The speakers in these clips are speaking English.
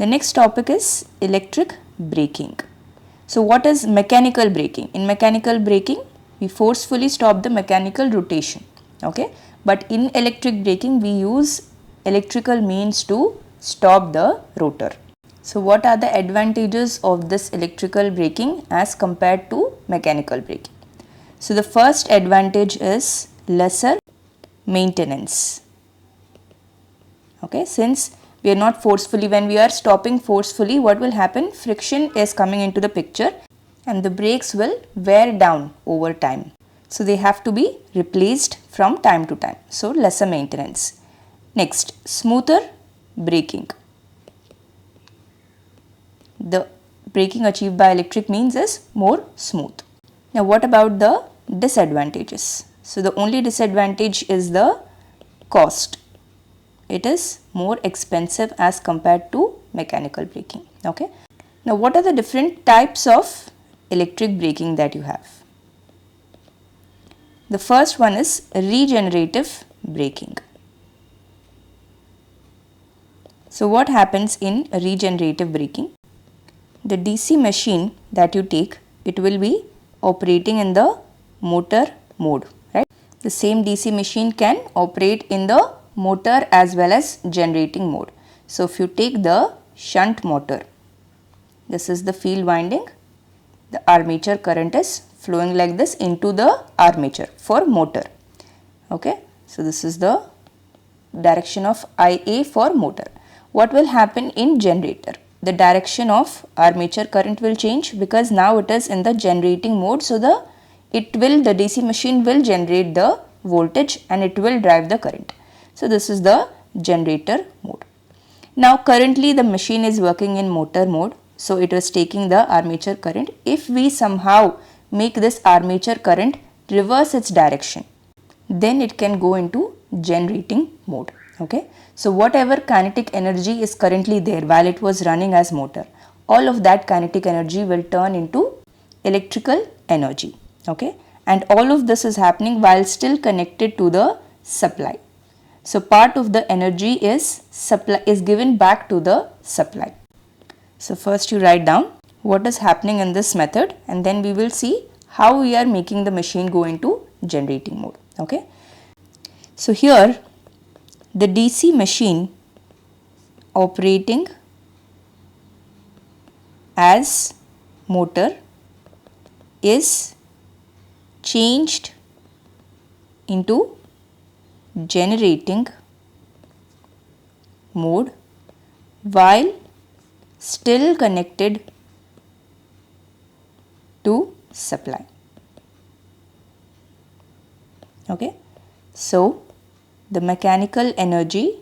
The next topic is electric braking. So what is mechanical braking? In mechanical braking, we forcefully stop the mechanical rotation. Okay, but in electric braking, we use electrical means to stop the rotor. So what are the advantages of this electrical braking as compared to mechanical braking? So the first advantage is lesser maintenance. Okay, since we are not forcefully, when we are stopping forcefully, what will happen? Friction is coming into the picture and the brakes will wear down over time. So they have to be replaced from time to time. So lesser maintenance. Next, smoother braking. The braking achieved by electric means is more smooth. Now what about the disadvantages? So the only disadvantage is the cost. It is more expensive as compared to mechanical braking. Okay. Now what are the different types of electric braking that you have? The first one is regenerative braking. So what happens in regenerative braking? The DC machine that you take, it will be operating in the motor mode, right? The same DC machine can operate in the motor as well as generating mode. So if you take the shunt motor, this is the field winding, the armature current is flowing like this into the armature for motor. Okay, so this is the direction of IA for motor. What will happen in generator? The direction of armature current will change because now it is in the generating mode. So the DC machine will generate the voltage and it will drive the current. So this is the generator mode. Now currently the machine is working in motor mode. So it is taking the armature current. If we somehow make this armature current reverse its direction, then it can go into generating mode. Okay. So whatever kinetic energy is currently there while it was running as motor, all of that kinetic energy will turn into electrical energy. Okay. And all of this is happening while still connected to the supply. So part of the energy is given back to the supply. So first you write down what is happening in this method and then we will see how we are making the machine go into generating mode. Okay. So here the DC machine operating as motor is changed into generating mode while still connected to supply. Okay. So the mechanical energy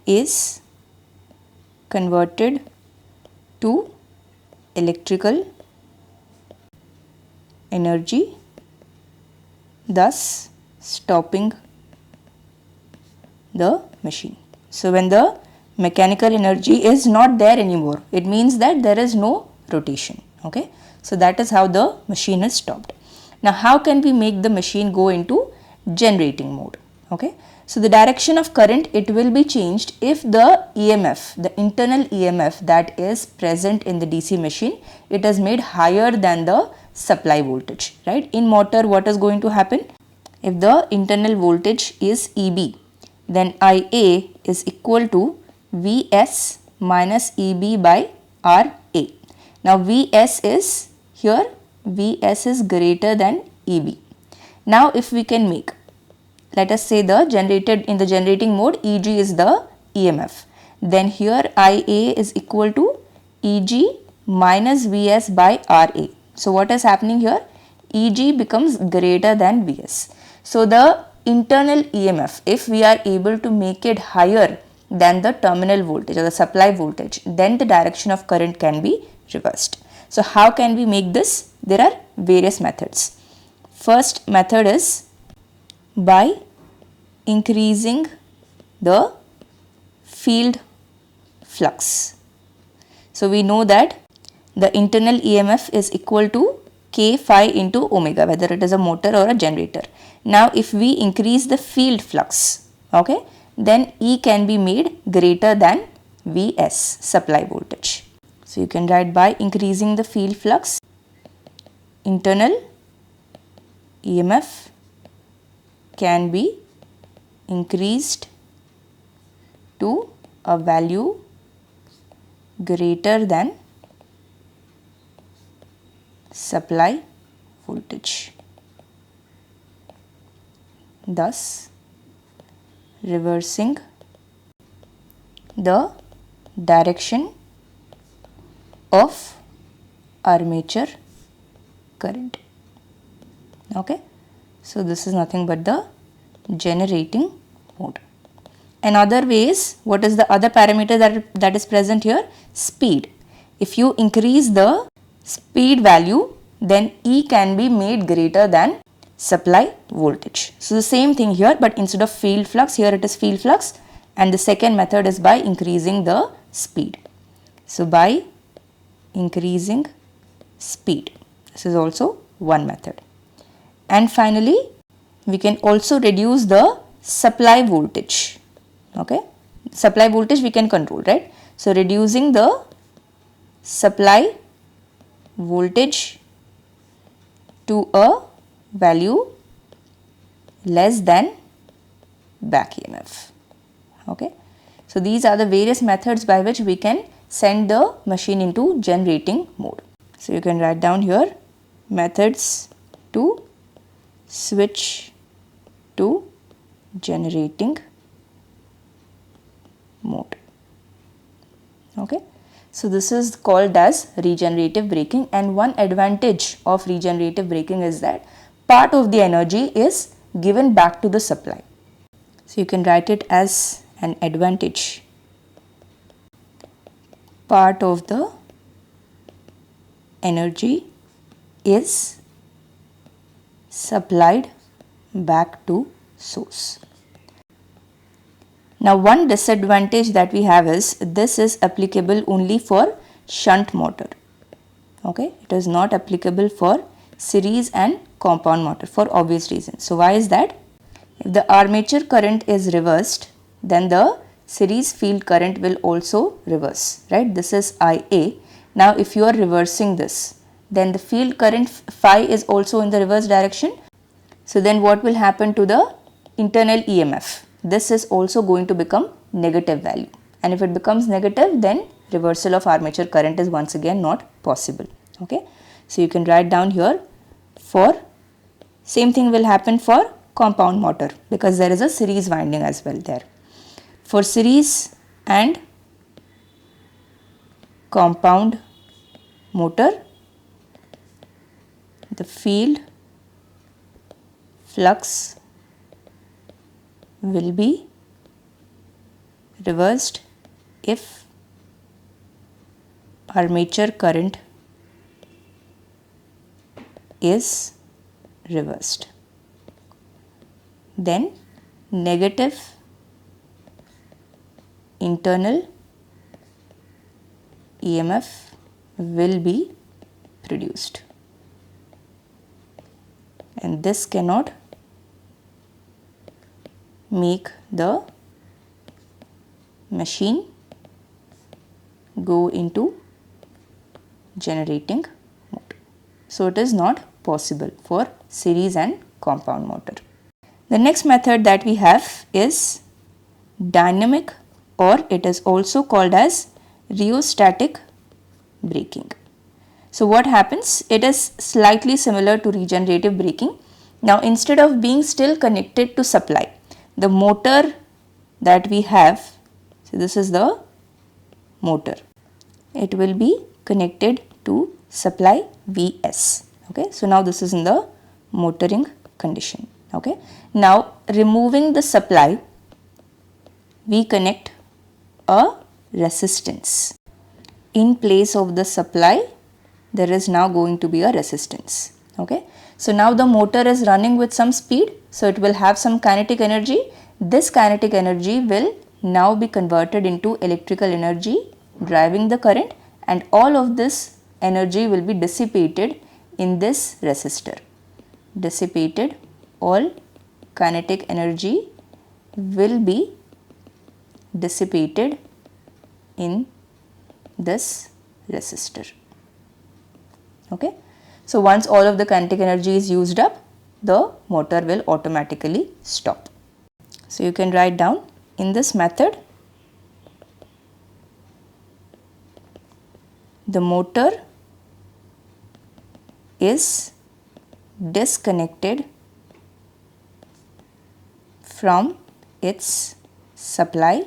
is converted to electrical energy, thus stopping the machine. So when the mechanical energy is not there anymore, it means that there is no rotation. Okay. So that is how the machine is stopped. Now how can we make the machine go into generating mode? Okay. So the direction of current, it will be changed if the EMF, the internal EMF that is present in the DC machine, it is made higher than the supply voltage, right? In motor, what is going to happen? If the internal voltage is EB, then IA is equal to Vs minus EB by RA. Now Vs is here, Vs is greater than EB. Now if we can make, let us say the generating mode, EG is the EMF. Then here IA is equal to EG minus Vs by RA. So what is happening here? EG becomes greater than Vs. So the internal EMF, if we are able to make it higher than the terminal voltage or the supply voltage, then the direction of current can be reversed. So how can we make this? There are various methods. First method is by increasing the field flux. So we know that the internal EMF is equal to K phi into omega, whether it is a motor or a generator. Now if we increase the field flux, okay, then E can be made greater than Vs, supply voltage. So you can write by increasing the field flux, internal EMF can be increased to a value greater than supply voltage, thus reversing the direction of armature current. Okay, so this is nothing but the generating mode. Another way is, what is the other parameter that is present here? Speed. If you increase the speed value, then E can be made greater than supply voltage. So the same thing here, but instead of field flux, here it is field flux, and the second method is by increasing the speed. So by increasing speed, this is also one method. And finally, we can also reduce the supply voltage. Okay, supply voltage we can control, right? So reducing the supply voltage to a value less than back EMF. Okay, so these are the various methods by which we can send the machine into generating mode. So you can write down here methods to switch to generating mode. Okay, so this is called as regenerative braking, and one advantage of regenerative braking is that part of the energy is given back to the supply. So you can write it as an advantage. Part of the energy is supplied back to source. Now one disadvantage that we have is this is applicable only for shunt motor. Okay, it is not applicable for series and compound motor for obvious reasons. So why is that? If the armature current is reversed, then the series field current will also reverse, right? This is IA. Now if you are reversing this, then the field current phi is also in the reverse direction. So then what will happen to the internal EMF? This is also going to become negative value, and if it becomes negative, then reversal of armature current is once again not possible. Okay, so you can write down here, for same thing will happen for compound motor because there is a series winding as well there. For series and compound motor, the field flux will be reversed if armature current is reversed. Then negative internal EMF will be produced, and this cannot make the machine go into generating mode. So it is not possible for series and compound motor. The next method that we have is dynamic, or it is also called as rheostatic braking. So what happens? It is slightly similar to regenerative braking. Now instead of being still connected to supply, the motor that we have, so this is the motor, it will be connected to supply Vs. Okay, so now this is in the motoring condition. Okay, now removing the supply, we connect a resistance. In place of the supply, there is now going to be a resistance. Okay, so now the motor is running with some speed, so it will have some kinetic energy. This kinetic energy will now be converted into electrical energy driving the current, and all of this energy will be dissipated in this resistor. Dissipated, all kinetic energy will be dissipated in this resistor. Okay. So once all of the kinetic energy is used up, the motor will automatically stop. So you can write down, in this method, the motor is disconnected from its supply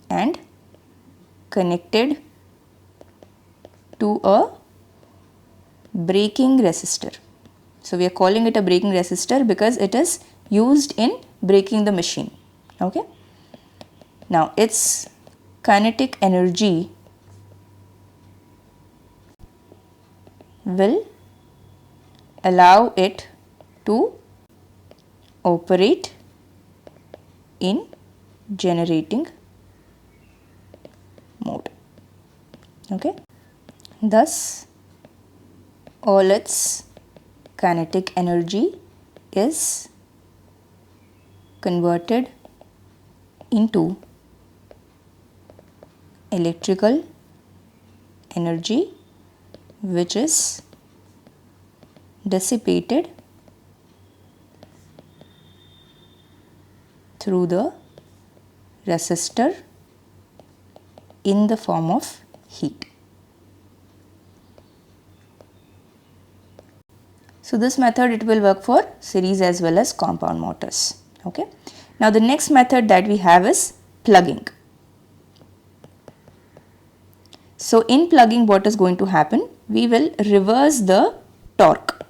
and connected to a braking resistor. So we are calling it a braking resistor because it is used in braking the machine. Okay. Now its kinetic energy will allow it to operate in generating mode. Okay. Thus, all its kinetic energy is converted into electrical energy, which is dissipated through the resistor in the form of heat. So this method, it will work for series as well as compound motors. Okay. Now the next method that we have is plugging. So in plugging, what is going to happen? We will reverse the torque.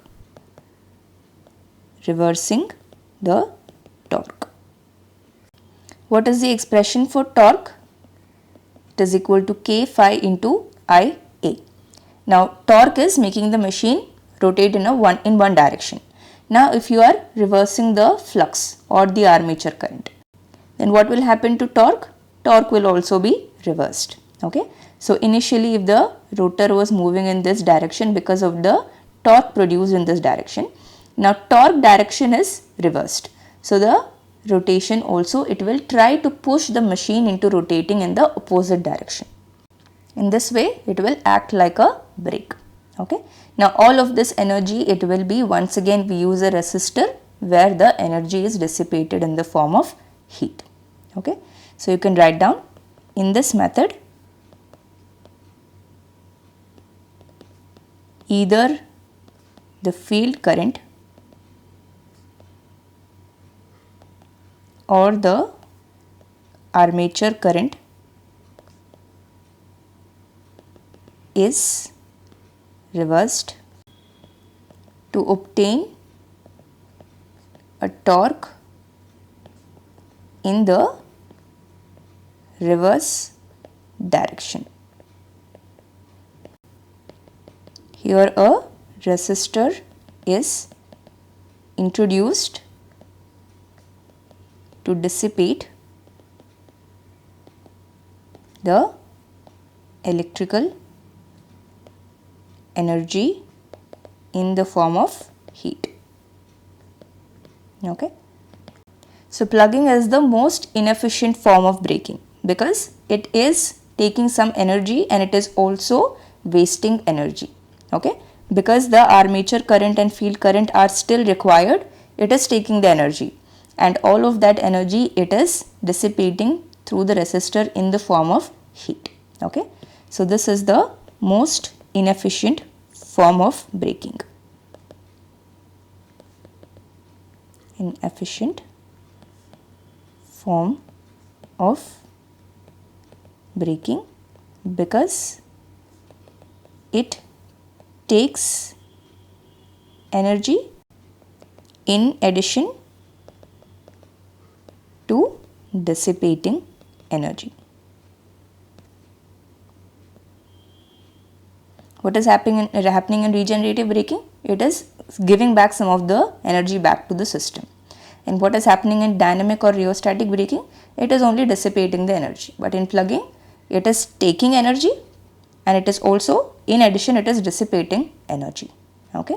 Reversing the torque. What is the expression for torque? It is equal to K phi into IA. Now torque is making the machine rotate in one direction. Now if you are reversing the flux or the armature current, then what will happen to torque? Torque will also be reversed. Okay. So initially, if the rotor was moving in this direction because of the torque produced in this direction, now torque direction is reversed. So the rotation also, it will try to push the machine into rotating in the opposite direction. In this way, it will act like a brake. Okay. Now all of this energy, it will be, once again we use a resistor where the energy is dissipated in the form of heat. Okay. So you can write down, in this method, either the field current or the armature current is reversed to obtain a torque in the reverse direction. Here a resistor is introduced to dissipate the electrical energy in the form of heat. Okay. So plugging is the most inefficient form of braking because it is taking some energy and it is also wasting energy. Okay. Because the armature current and field current are still required, it is taking the energy, and all of that energy it is dissipating through the resistor in the form of heat. Okay. So this is the most inefficient form of braking. Inefficient form of braking because it takes energy in addition to dissipating energy. What is happening in regenerative braking? It is giving back some of the energy back to the system. And what is happening in dynamic or rheostatic braking? It is only dissipating the energy. But in plugging, it is taking energy and it is also, in addition, it is dissipating energy. Okay.